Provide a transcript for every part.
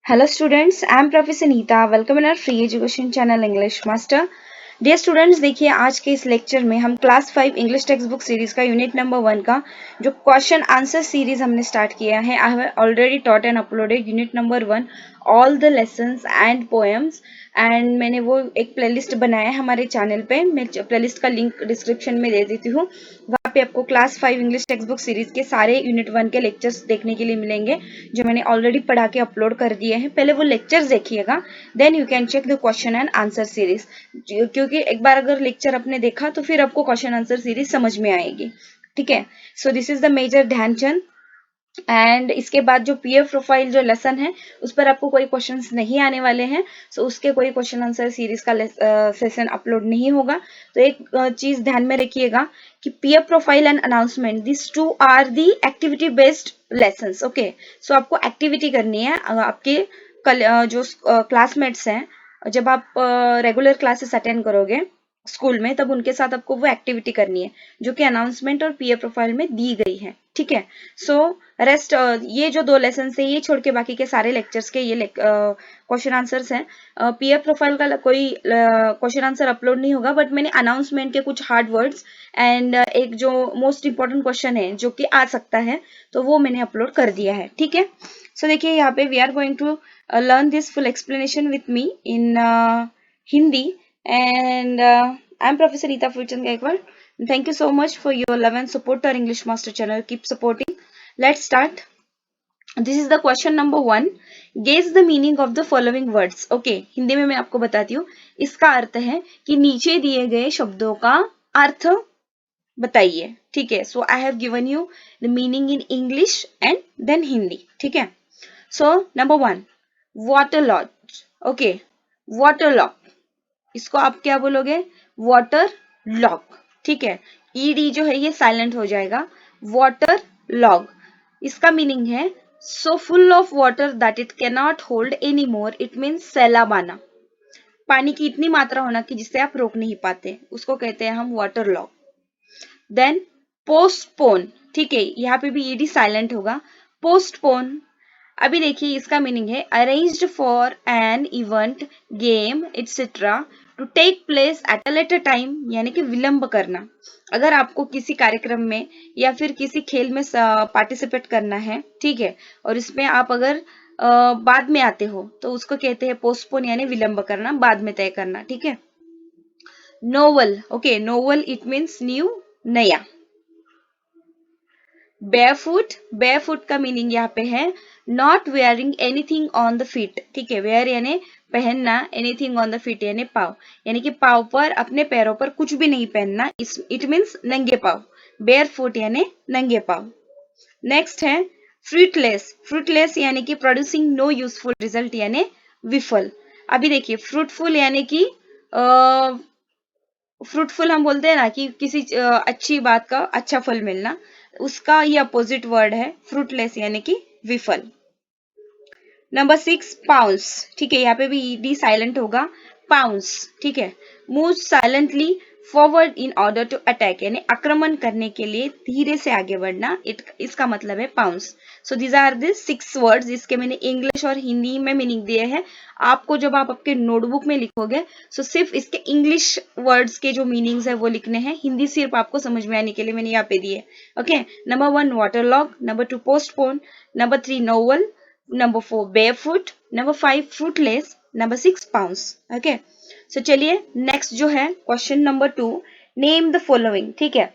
Hello students, I am Professor Neeta. Welcome in our free education channel English Master. Dear students, देखिए आज के इस lecture में हम class 5 English text book series का unit number 1 का जो क्वेश्चन आंसर सीरीज हमने स्टार्ट किया है। I have already taught and uploaded unit number 1 all the lessons and poems and मैंने वो एक प्लेलिस्ट बनाया है हमारे चैनल पे। मैं प्लेलिस्ट का लिंक डिस्क्रिप्शन में दे देती हूँ। वहाँ पे आपको class 5 English text book series के सारे यूनिट 1 के लेक्चर्स देखने के लिए मिलेंगे जो मैंने ऑलरेडी पढ़ा के अपलोड कर दिए हैं। पहले वो लेक्चर्स देखिएगा, then you can check the question and answer series. क्योंकि एक बार अगर लेक्चर आपने देखा तो फिर आपको क्वेश्चन आंसर सीरीज समझ में आएगी। ठीक है, so this is the major Dhyan Chand. And इसके बाद जो पीएफ प्रोफाइल जो लेसन है उस पर आपको कोई क्वेश्चंस नहीं आने वाले हैं, सो उसके कोई क्वेश्चन आंसर सीरीज का सेशन अपलोड नहीं होगा। तो एक चीज ध्यान में रखिएगा कि PF profile and announcement this two are the activity based lessons. Okay, so आपको एक्टिविटी करनी है। आपके जो क्लासमेट्स हैं, जब आप रेगुलर क्लासेस अटेंड करोगे स्कूल में, तब उनके साथ आपको वो एक्टिविटी करनी है जो कि अनाउंसमेंट और पीए प्रोफाइल में दी गई है। ठीक है, सो रेस्ट ये जो 2 लेसन है ये छोड़ के बाकी के सारे लेक्चर्स के ये क्वेश्चन आंसर्स हैं। पीए प्रोफाइल का कोई क्वेश्चन आंसर अपलोड नहीं होगा, बट मैंने अनाउंसमेंट के कुछ हार्ड वर्ड्स एंड एक जो मोस्ट इंपॉर्टेंट क्वेश्चन है जो कि आ सकता है तो वो मैंने अपलोड कर दिया है। ठीक है, सो देखिए यहाँ पे we are going to learn this full explanation with me in Hindi, and I'm Professor Neeta Fulchand Gaikwad. Thank you so much for your love and support to our English Master channel. Keep supporting. Let's start. This is the question number 1. Guess the meaning of the following words. Okay, Hindi में मैं आपको बताती हूँ। इसका अर्थ है कि नीचे दिए गए शब्दों का अर्थ बताइए। ठीक है, so I have given you the meaning in English and then Hindi. ठीक है, so number 1, water logs. Okay, water log, इसको आप क्या बोलोगे? Water log. ठीक है, ईडी जो है ये साइलेंट हो जाएगा। वाटर लॉग, इसका मीनिंग है so full of water that it can not hold any more. It means सैलाब आना, पानी की इतनी मात्रा होना कि जिससे आप रोक नहीं पाते, उसको कहते हैं हम वाटर लॉग। देन पोस्टपोन, ठीक है, यहाँ पे भी ईडी साइलेंट होगा। पोस्टपोन, अभी देखिए इसका मीनिंग है arranged for an event, game etcetera to take place at a later time, यानी कि विलंब करना। अगर आपको किसी कार्यक्रम में या फिर किसी खेल में पार्टिसिपेट करना है, ठीक है, और इसमें आप अगर बाद में आते हो तो उसको कहते हैं पोस्टपोन, यानी विलंब करना, बाद में तय करना। ठीक है, novel, okay, novel it means new, नया। बेयरफुट, बेयरफुट का मीनिंग यहाँ पे है not wearing anything on the feet. ठीक है, वेयर यानी पहनना, एनीथिंग ऑन द फीट यानी पाव, यानी कि पाव पर, अपने पैरों पर कुछ भी नहीं पहनना। इट मीन्स नंगे पाव। बेयरफुट यानी नंगे पाव। नेक्स्ट है फ्रूटलेस, फ्रूटलेस यानी कि प्रोड्यूसिंग नो यूजफुल रिजल्ट यानी विफल। अभी देखिए फ्रूटफुल यानी कि फ्रूटफुल हम बोलते हैं ना कि किसी अच्छी बात का अच्छा फल मिलना, उसका ये अपोजिट वर्ड है फ्रूटलेस यानी कि विफल। Number 6, pounce. ठीक है, यहाँ पे भी ईडी साइलेंट होगा, पाउंस। ठीक है, move silently forward in order to attack, यानी आक्रमण करने के लिए धीरे से आगे बढ़ना, इसका मतलब है pounce. So these are the 6 words, इसके मैंने इंग्लिश और हिंदी में मीनिंग दिए हैं। आपको जब आप आपके नोटबुक में लिखोगे सो सिर्फ इसके इंग्लिश वर्ड्स के जो मीनिंग्स है वो लिखने हैं, हिंदी सिर्फ आपको समझ में आने के लिए मैंने यहाँ पे दिए। Okay, number 1 waterlog, number 2 postpone, number 3 novel, number 4 barefoot, number 5 fruitless, number 6 pounds। Okay, so चलिए नेक्स्ट जो है question number 2, name the following. ठीक है,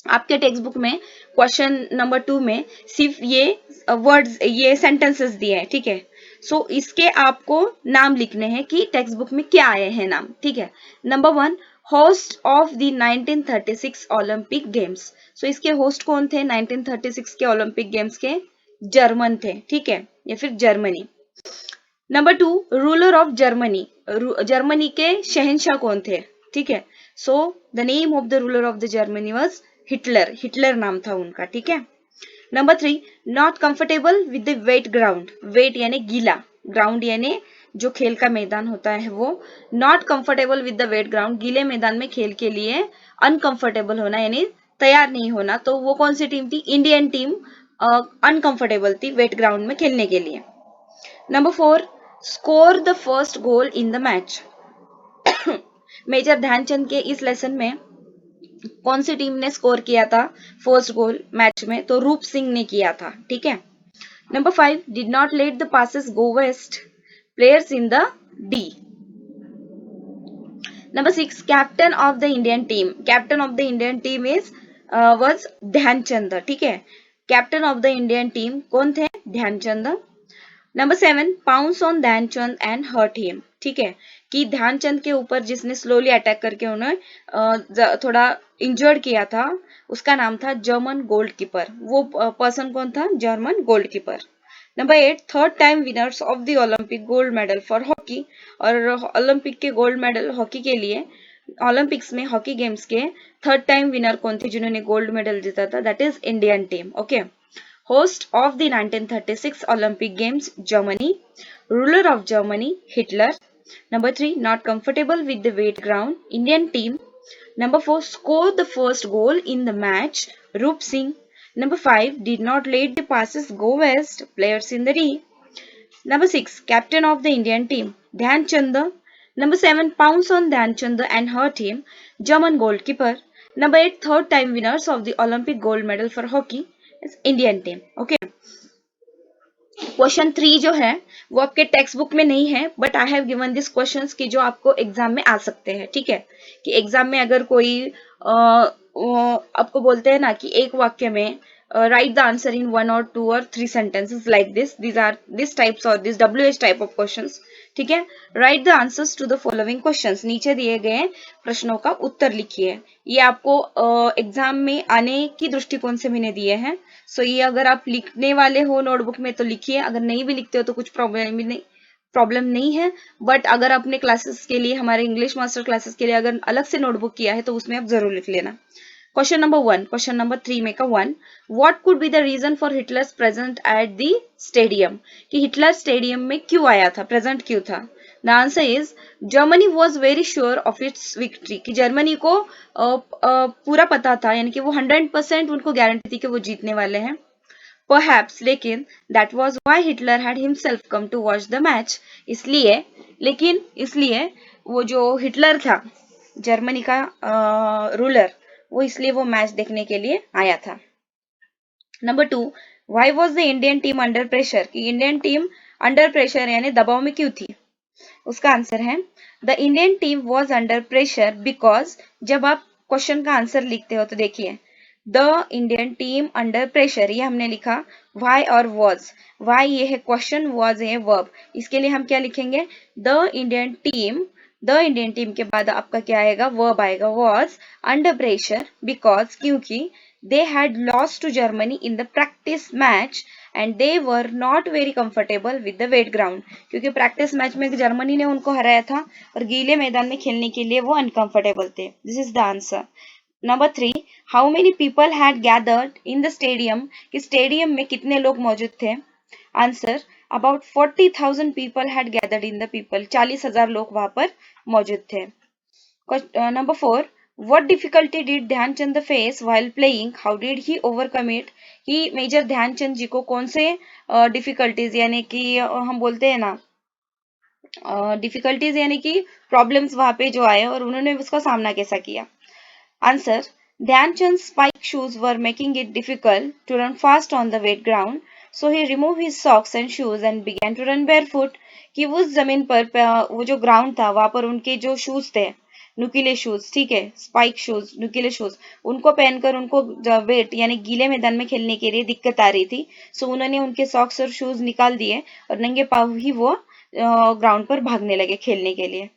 आपके टेक्स्ट बुक में क्वेश्चन नंबर 2 में सिर्फ ये वर्ड्स, ये सेंटेंसेस दिए हैं। ठीक है, सो इसके आपको नाम लिखने हैं कि टेक्स्ट बुक में क्या आए हैं नाम। ठीक है, number 1 host of the 1936 Olympic games. So इसके होस्ट कौन थे 1936 के ओलंपिक गेम्स के? जर्मन थे। ठीक है, या फिर Germany. Number 2 ruler of Germany, Germany के शहंशाह कौन थे? ठीक है, so the name of the ruler of the Germany was Hitler, Hitler नाम था उनका। ठीक है, number 3 not comfortable with the wet ground, wet यानी गीला, ग्राउंड यानी जो खेल का मैदान होता है वो। Not comfortable with the wet ground, गीले मैदान में खेल के लिए अनकंफर्टेबल होना यानी तैयार नहीं होना, तो वो कौन सी टीम थी? इंडियन टीम अनकंफर्टेबल थी वेट ग्राउंड में खेलने के लिए। Number 4, score the first goal in the match. Major Dhyan Chand के इस लेसन में कौन सी टीम ने स्कोर किया था फर्स्ट गोल मैच में? तो रूप सिंह ने किया था, ठीक है। Number 5, did not let the passes go waste, players in the D. Number 6, captain of the Indian team, captain of the Indian team is was Dhyan Chand, ठीक है। Captain of the Indian team कौन थे? Dhyan Chand. Number 7, pounce on Dhyan Chand and hurt him, ठीक है, कि ध्यानचंद के ऊपर जिसने स्लोली अटैक करके उन्हें थोड़ा इंजर्ड किया था, उसका नाम था जर्मन गोल्डकीपर। वो पर्सन कौन था? German goalkeeper. Number 8, third time winners of the Olympic gold medal for hockey, और ओलंपिक के गोल्ड मेडल हॉकी के लिए, ओलंपिक्स में हॉकी गेम्स के थर्ड टाइम विनर कौन थे जिन्होंने गोल्ड मेडल जीता था? That is Indian team, okay. Host of the 1936 Olympic Games, Germany. Ruler of Germany, Hitler. Number 3, not comfortable with the weight ground, Indian team. Number 4, scored the first goal in the match, Roop Singh. Number 5, did not let the passes go west, players in the D. Number 6, captain of the Indian team, Dhyan Chand. Number 7, pounce on Dhyan Chand and her team, German goalkeeper. Number 8, third time winners of the Olympic gold medal for hockey, Indian team, okay. Question 3 जो है वो आपके text book में नहीं है, but I have given this questions की जो आपको एग्जाम में आ सकते हैं, ठीक है। कि एग्जाम में अगर कोई आपको बोलते हैं ना कि एक वाक्य में write the answer in 1 or 2 or 3 sentences like this, these are this types और this WH type of questions, ठीक है। Write the answers to the following questions, नीचे दिए गए प्रश्नों का उत्तर लिखिए। ये आपको एग्जाम में आने की दृष्टिकोण से मैंने दिए हैं। सो ये अगर आप लिखने वाले हो नोटबुक में तो लिखिए, अगर नहीं भी लिखते हो तो कुछ प्रॉब्लम नहीं है। बट अगर आपने क्लासेस के लिए, हमारे इंग्लिश मास्टर क्लासेस के लिए अगर अलग से नोटबुक किया है तो उसमें आप जरूर लिख लेना। क्वेश्चन नंबर 1, क्वेश्चन नंबर 3 में का 1, what could be the reason for Hitler's present at the stadium, कि हिटलर स्टेडियम में क्यों आया था, प्रेजेंट क्यों था? The answer is Germany was very sure of its victory, कि जर्मनी को पूरा पता था, यानी कि वो 100% उनको गारंटी थी कि वो जीतने वाले हैं। Perhaps, लेकिन that was why Hitler had himself come to watch the match. इसलिए वो जो हिटलर था, जर्मनी का रूलर, वो इसलिए वो मैच देखने के लिए आया था। Number 2, why was the Indian team under pressure, कि इंडियन टीम अंडर प्रेशर यानी दबाव में क्यों थी? उसका आंसर है the Indian team was under pressure because, जब आप क्वेश्चन का आंसर लिखते हो तो देखिए the Indian team under pressure, ये हमने लिखा वाई और वॉज, वाई ये है क्वेश्चन, वॉज है वर्ब, इसके लिए हम क्या लिखेंगे? द इंडियन टीम के बाद आपका क्या आएगा? वर्ब आएगा, वॉज अंडर प्रेशर बिकॉज, क्योंकि they had lost to Germany in the practice match and they were not very comfortable with the wet ground, क्योंकि प्रैक्टिस मैच में जर्मनी ने उनको हराया था और गीले मैदान में खेलने के लिए वो अनकंफर्टेबल थे। This is the answer. Number 3, how many people had gathered in the stadium, कि स्टेडियम में कितने लोग मौजूद थे? Answer, about 40,000 people had gathered in the people, 40,000 लोग वहां पर मौजूद थे। Number 4, what difficulty did Dhyan Chand face while playing, how did he overcome it, कि मेजर ध्यानचंद जी को कौन से डिफिकल्टीज यानी कि हम बोलते हैं ना डिफिकल्टीज यानी कि प्रॉब्लम्स वहां पे जो आए और उन्होंने उसका सामना कैसा किया? Answer, Dhyan Chand spike shoes were making it difficult to run fast on the wet ground, so he removed his socks and shoes and began to run barefoot, कि उस जमीन पर वो जो ग्राउंड था वहां पर उनके जो शूज थे, नुकीले शूज, ठीक है, स्पाइक शूज, नुकीले शूज, उनको पहनकर उनको वेट यानी गीले मैदान में खेलने के लिए दिक्कत आ रही थी। सो उन्होंने उनके सॉक्स और शूज निकाल दिए और नंगे पांव ही वो ग्राउंड पर भागने लगे खेलने के लिए।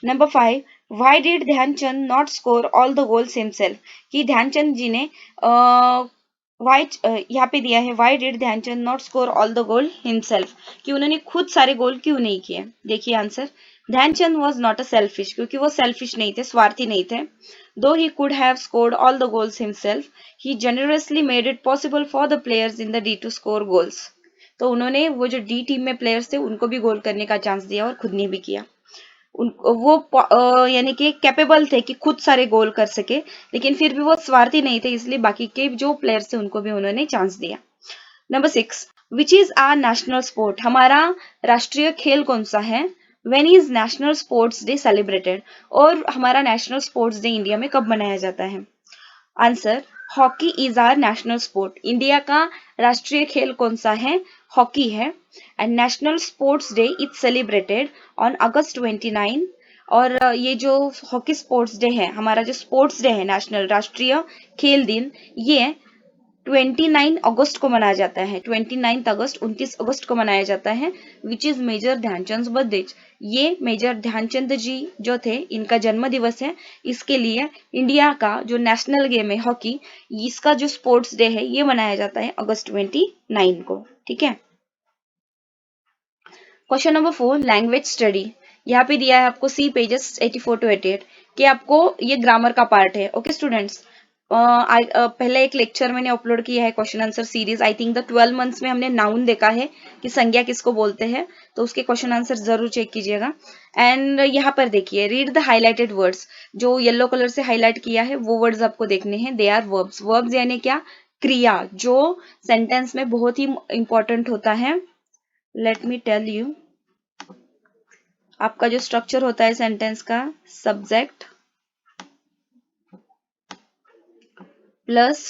Number 5, why did Dhyan Chand not score all the goals himself, कि ध्यानचंद जी ने वाई यहाँ पे दिया है why did Dhyan Chand not score all the goal himself, कि उन्होंने खुद सारे गोल क्यों नहीं किए? देखिए answer, Dhyan Chand was not a selfish, क्योंकि वो सेल्फिश नहीं थे, स्वार्थी नहीं थे। Though he could have scored all the goals himself, he generously made it possible for the players in the D to score goals, तो उन्होंने वो जो डी टीम में प्लेयर्स थे उनको भी गोल करने का चांस दिया और खुद ने भी किया। वो यानी कि कैपेबल थे कि खुद सारे गोल कर सके, लेकिन फिर भी वो स्वार्थी नहीं थे, इसलिए बाकी के जो प्लेयर्स थे उनको भी उन्होंने चांस दिया। Number 6, which is our national sport, हमारा राष्ट्रीय खेल कौन सा है। When is national sports day celebrated, और हमारा नेशनल स्पोर्ट्स डे इंडिया में कब मनाया जाता है। Answer, hockey is our national sport, India का राष्ट्रीय खेल कौन सा है, हॉकी है। And national sports day is celebrated on August 29, और ये जो हॉकी स्पोर्ट्स डे है, हमारा जो स्पोर्ट्स डे है नेशनल राष्ट्रीय खेल दिन, ये 29 अगस्त को मनाया जाता है। 29 अगस्त 29 अगस्त को मनाया जाता है, which is major Dhyan Chand birthday. ये मेजर ध्यानचंद जी जो थे, इनका जन्म दिवस है। इसके लिए इंडिया का जो नेशनल गेम है हॉकी, इसका जो स्पोर्ट्स डे है ये मनाया जाता है अगस्त 29 को। ठीक है। Question number 4, language study. यहाँ पे दिया है आपको सी पेजेस 84 to 88 कि आपको ये ग्रामर का पार्ट है। ओके स्टूडेंट्स, पहले एक लेक्चर मैंने अपलोड किया है question answer series, I think the 12 months में हमने नाउन देखा है कि संज्ञा किसको बोलते हैं, तो उसके क्वेश्चन आंसर जरूर चेक कीजिएगा। एंड यहाँ पर देखिए, रीड द हाईलाइटेड वर्ड्स, जो येलो कलर से हाईलाइट किया है वो वर्ड्स आपको देखने हैं। दे आर वर्ब्स, वर्ब्स यानी क्या, क्रिया, जो सेंटेंस में बहुत ही इंपॉर्टेंट होता है। लेट मी टेल यू, आपका जो स्ट्रक्चर होता है सेंटेंस का, subject plus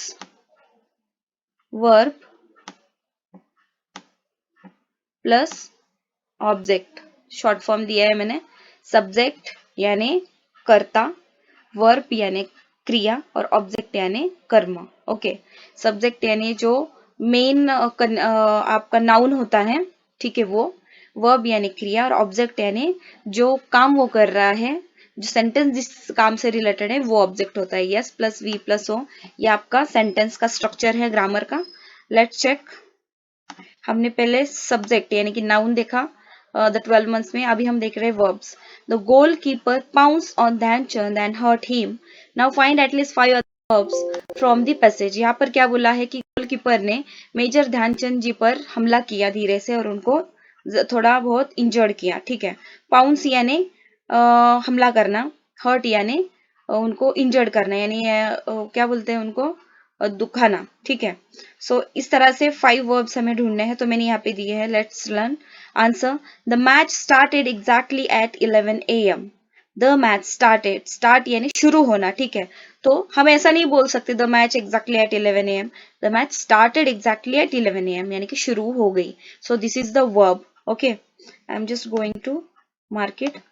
verb plus object, short form दिया है मैंने। सब्जेक्ट यानी कर्ता, वर्ब यानी क्रिया, और ऑब्जेक्ट यानी कर्म। ओके, सब्जेक्ट यानी जो मेन आपका नाउन होता है, ठीक है, वो। वर्ब यानी क्रिया, और ऑब्जेक्ट यानी जो काम वो कर रहा है, जो सेंटेंस जिस काम से रिलेटेड है वो ऑब्जेक्ट होता है। S plus V plus O, ये आपका सेंटेंस का स्ट्रक्चर है ग्रामर का। Let's check. हमने पहले सब्जेक्ट यानी कि नाउन देखा द 12 मंथ्स में, अभी हम देख रहे हैं verbs. The goal keeper pounce on Dhyan Chand and hurt him, now find at least 5 other verbs from the passage. यहाँ पर क्या बोला है कि गोलकीपर ने मेजर ध्यानचंद जी पर हमला किया धीरे से, और उनको थोड़ा बहुत इंजर्ड किया। ठीक है, पाउंस यानी हमला करना, हर्ट यानी उनको इंजर्ड करना, यानी क्या बोलते हैं उनको, दुखाना। ठीक है, सो इस तरह से 5 वर्ब्स हमें ढूंढने हैं, तो मैंने यहाँ पे दिए हैं। Let's learn answer. The match started exactly at 11 AM। The match started, start यानी शुरू होना। ठीक है, तो हम ऐसा नहीं बोल सकते the match exactly at 11 AM। The match started exactly at 11 AM, यानी कि शुरू हो गई। So this is the verb. Okay, I am just going to mark it.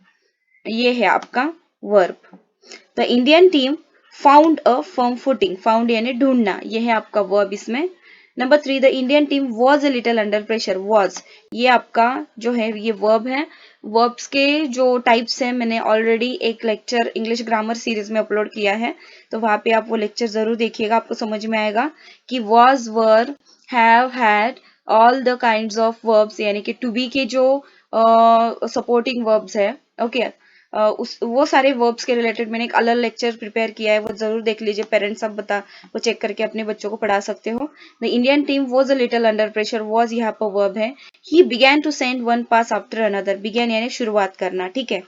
ये है आपका verb. The Indian team found a firm footing, found यानी ढूंढना, ये है आपका वर्ब इसमें। Number 3, the Indian team was a little under pressure, was, ये आपका जो है ये वर्ब है। वर्ब्स के जो टाइप्स हैं मैंने ऑलरेडी एक लेक्चर इंग्लिश ग्रामर सीरीज में अपलोड किया है, तो वहां पे आप वो लेक्चर जरूर देखिएगा, आपको समझ में आएगा कि was, were, have, had, all the kinds of verbs, यानी कि टू बी के जो सपोर्टिंग वर्ब्स है। ओके, वो सारे वर्ब्स के रिलेटेड मैंने एक अलग लेक्चर प्रिपेयर किया है, वो जरूर देख लीजिए पेरेंट्स, आप वो चेक करके अपने बच्चों को पढ़ा सकते हो। The Indian team was a little under pressure, was यहाँ पर वर्ब है। He began to send one pass after another, began यानी शुरुआत करना। ठीक है,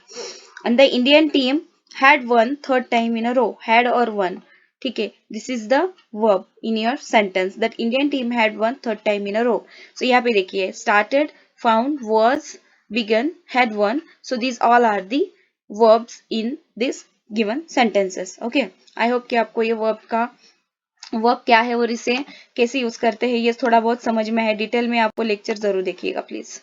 and the Indian team had won third time in a row, had और won. ठीक है, this is the verb in your sentence, that Indian team had won third time in a row. So यहाँ पे देखिए, started, found, was, began, had one. So these all are the verbs in this given sentences. Okay, I hope कि आपको ये verb क्या है और इसे कैसे यूज करते हैं ये थोड़ा बहुत समझ में है। डिटेल में आपको लेक्चर जरूर देखिएगा please.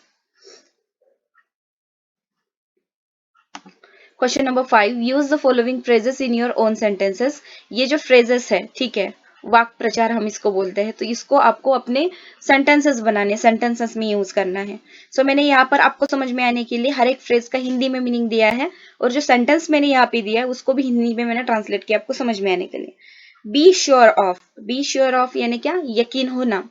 Question number 5, use the following phrases in your own sentences. ये जो फ्रेजेस है, ठीक है, वाक्य प्रचार हम इसको बोलते हैं, तो इसको आपको अपने सेंटेंसेस बनाने, सेंटेंसेस में यूज करना है। सो मैंने यहाँ पर आपको समझ में आने के लिए हर एक फ्रेज का हिंदी में मीनिंग दिया है, और जो सेंटेंस मैंने यहाँ पे दिया है उसको भी हिंदी में मैंने ट्रांसलेट किया आपको समझ में आने के लिए। Be sure of, be sure of यानी क्या, यकीन होना।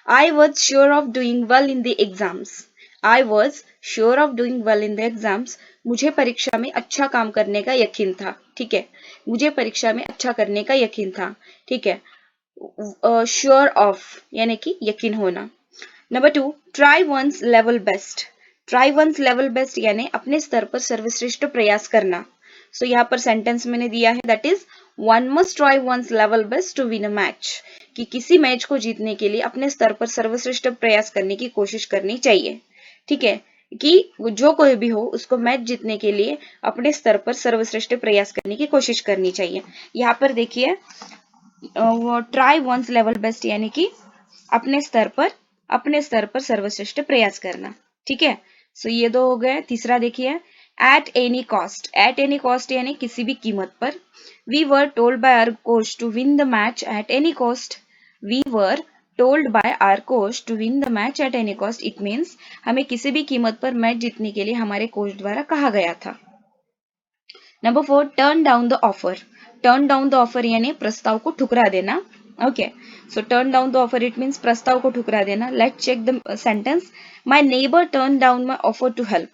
I was sure of doing well in the exams. I was sure of doing well in the exams. मुझे परीक्षा में अच्छा काम करने का यकीन था। ठीक है, मुझे परीक्षा में अच्छा करने का यकीन था। ठीक है, श्योर ऑफ यानी कि यकीन होना। Number 2, try one's level best. Try one's level best यानी अपने स्तर पर सर्वश्रेष्ठ प्रयास करना। सो यहाँ पर सेंटेंस मैंने दिया है, that is one must try one's level best to win a match. कि किसी मैच को जीतने के लिए अपने स्तर पर सर्वश्रेष्ठ प्रयास करने की कोशिश करनी चाहिए। ठीक है, कि जो कोई भी हो उसको मैच जीतने के लिए अपने स्तर पर सर्वश्रेष्ठ प्रयास करने की कोशिश करनी चाहिए। यहाँ पर देखिए वो ट्राई वंस लेवल बेस्ट, यानी कि अपने स्तर पर सर्वश्रेष्ठ प्रयास करना। ठीक है, सो ये दो हो गए। तीसरा देखिए at any cost, at any cost यानी किसी भी कीमत पर। We were told by our coach to win the match at any cost, we were told by our coach to win the match at any cost. It means हमें किसी भी कीमत पर मैच जीतने के लिए हमारे कोच द्वारा कहा गया था। Number 4 turn down the offer, turn down the offer यानी प्रस्ताव को ठुकरा देना। Okay, so turn down the offer it means प्रस्ताव को ठुकरा देना। Let check the sentence, my neighbour turn down my offer to help,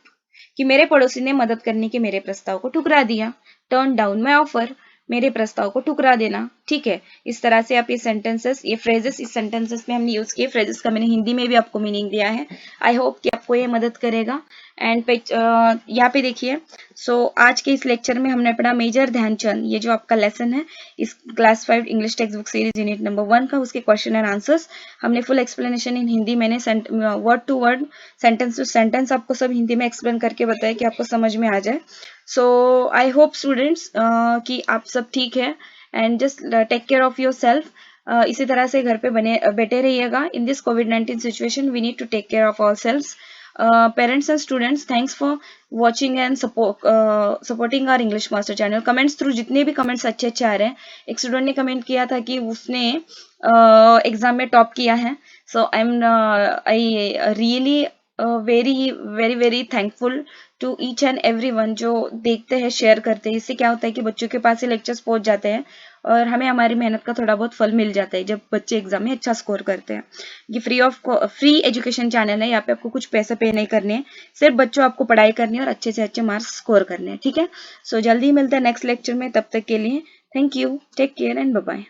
कि मेरे पड़ोसी ने मदद करने के मेरे प्रस्ताव को ठुकरा दिया। टर्न डाउन माय ऑफर, मेरे प्रस्ताव को ठुकरा देना। ठीक है, इस तरह से आप ये सेंटेंसेस, ये फ्रेजेस इस सेंटेंसेस में हमने यूज किए। फ्रेजेस का मैंने हिंदी में भी आपको मीनिंग दिया है। आई होप कि आपको ये मदद करेगा। एंड यहाँ पे देखिए, सो आज के इस लेक्चर में हमने पढ़ा मेजर ध्यानचंद, ये जो आपका लेसन है इस class 5 English text book series unit number 1 का, उसके क्वेश्चन एंड आंसर्स हमने फुल एक्सप्लेनेशन इन हिंदी, मैंने word to word, sentence to sentence आपको सब हिंदी में एक्सप्लेन करके बताया कि आपको समझ में आ जाए। सो आई होप स्टूडेंट्स कि आप सब ठीक है and just take care of yourself. इसी तरह से घर पे बैठे रहिएगा। इन दिस कोविड-19 situation we need to take care of ourselves. Parents and students, thanks for watching and supporting our English Master channel. Comments through जितने भी कमेंट्स अच्छे अच्छे आ रहे हैं, एक स्टूडेंट ने कमेंट किया था कि उसने एग्जाम में टॉप किया है। So I really very very very thankful to each and every one जो देखते हैं, शेयर करते हैं। इससे क्या होता है कि बच्चों के पास ही लेक्चर्स पहुंच जाते हैं और हमें हमारी मेहनत का थोड़ा बहुत फल मिल जाता है जब बच्चे एग्जाम में अच्छा स्कोर करते हैं। ये फ्री एजुकेशन चैनल है, यहाँ पे आपको कुछ पैसे पे नहीं करने हैं, सिर्फ बच्चों आपको पढ़ाई करनी है और अच्छे से अच्छे मार्क्स स्कोर करने हैं। ठीक है, सो जल्दी मिलते हैं नेक्स्ट लेक्चर में, तब तक के लिए thank you, take care and bye bye.